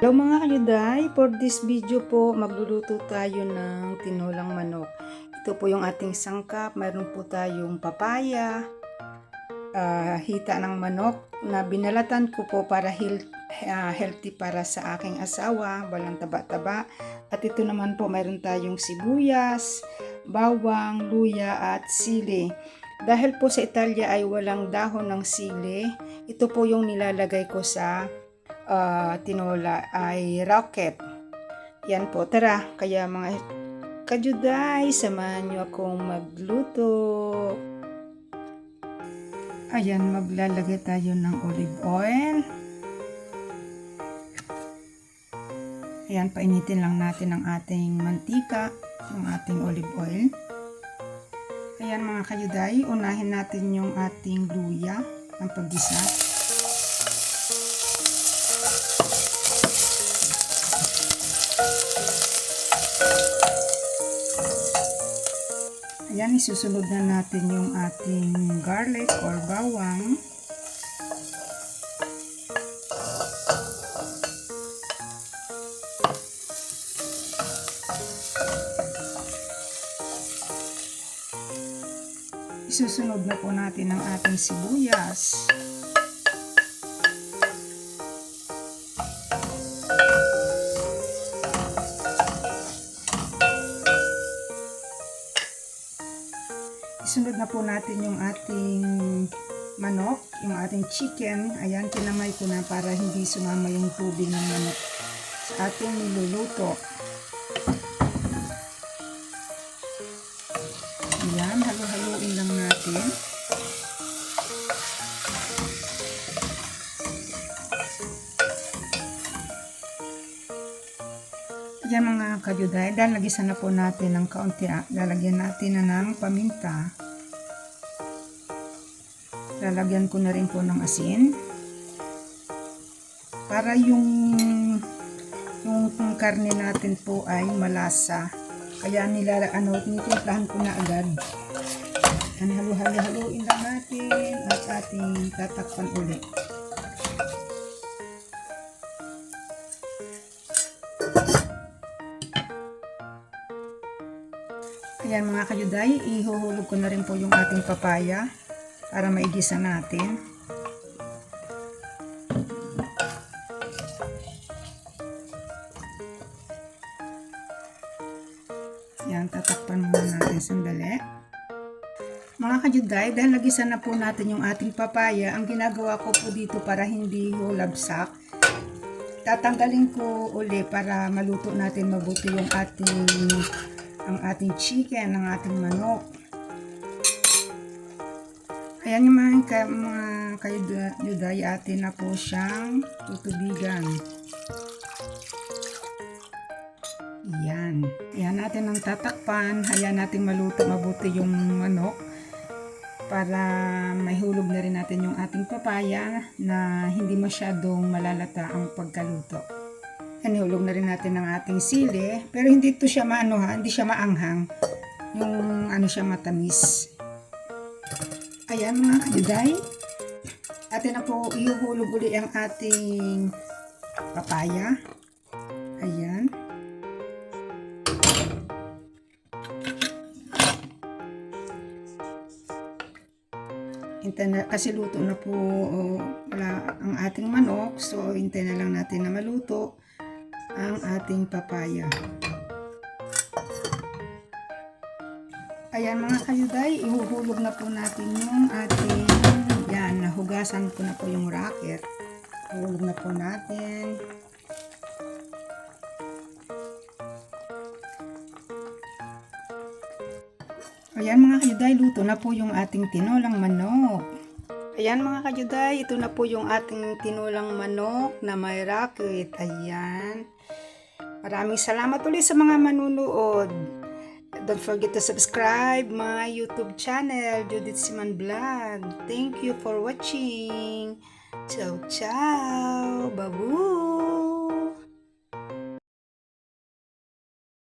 Hello mga kayuday, for this video po magluluto tayo ng tinolang manok. Ito po yung ating sangkap. Mayroon po tayong papaya, hita ng manok na binalatan ko po para healthy para sa aking asawa, walang taba-taba. At ito naman po mayroon tayong sibuyas, bawang, luya at sili. Dahil po sa Italia ay walang dahon ng sili, ito po yung nilalagay ko sa tinola ay rocket. Yan po, tara, kaya mga kajuday, samahan nyo akong magluto. Ayan, maglalagay tayo ng olive oil. Ayan, painitin lang natin ang ating mantika, ang ating olive oil. Ayan mga kajuday, unahin natin yung ating luya, ang paggisa. Ayan, isusunod na natin yung ating garlic or bawang. Isusunod na po natin ang ating sibuyas. Isunod na po natin yung ating manok, yung ating chicken. Ayan, kinamay ko na para hindi sumama yung tubig ng manok sa ating niluluto. Ayan, halo-haloin lang natin. Ayan mga kajuday, dahil nagisan na po natin ng kaunti, lalagyan natin na ng paminta. Lalagyan ko na rin po ng asin. Para yung karne natin po ay malasa. Kaya tinitimplahan ko na agad. Halo-haloin lang natin at ating tatakpan ulit. Ayan mga kayuday, ihuhulog ko na rin po yung ating papaya para maigisa natin. Ayan, tatakpan muna natin sandali. Mga kayuday, dahil nagisa na po natin yung ating papaya, ang ginagawa ko po dito para hindi hulabsak, tatanggalin ko uli para maluto natin mabuti yung ating chicken, ang ating manok. Ayan yung mga kayuday, atin na po siyang tutubigan. Ayan. Ayan natin ang tatakpan. Hayaan natin maluto mabuti yung manok para mahulog na rin natin yung ating papaya na hindi masyadong malalata ang pagkaluto. Ayan, ihulog na rin natin ang ating sili. Pero hindi ito siya hindi siya maanghang. Yung siya matamis. Ayan mga kayuday. Atin na po ihuhulog uli ang ating papaya. Ayan. Kasi luto na po ang ating manok. So, hintayin na lang natin na maluto ang ating papaya. Ayan mga kayuday, ihuhulog na po natin yung ating, yan, nahugasan ko na po yung racket. Ihuhulog na po natin. Ayan mga kayuday, luto na po yung ating tinolang manok. Ayan mga kayuday, ito na po yung ating tinolang manok na may racket. Ayan. Maraming salamat ulit sa mga manunood. Don't forget to subscribe my YouTube channel, Judith Siman Vlog. Thank you for watching. Ciao, ciao. Babu.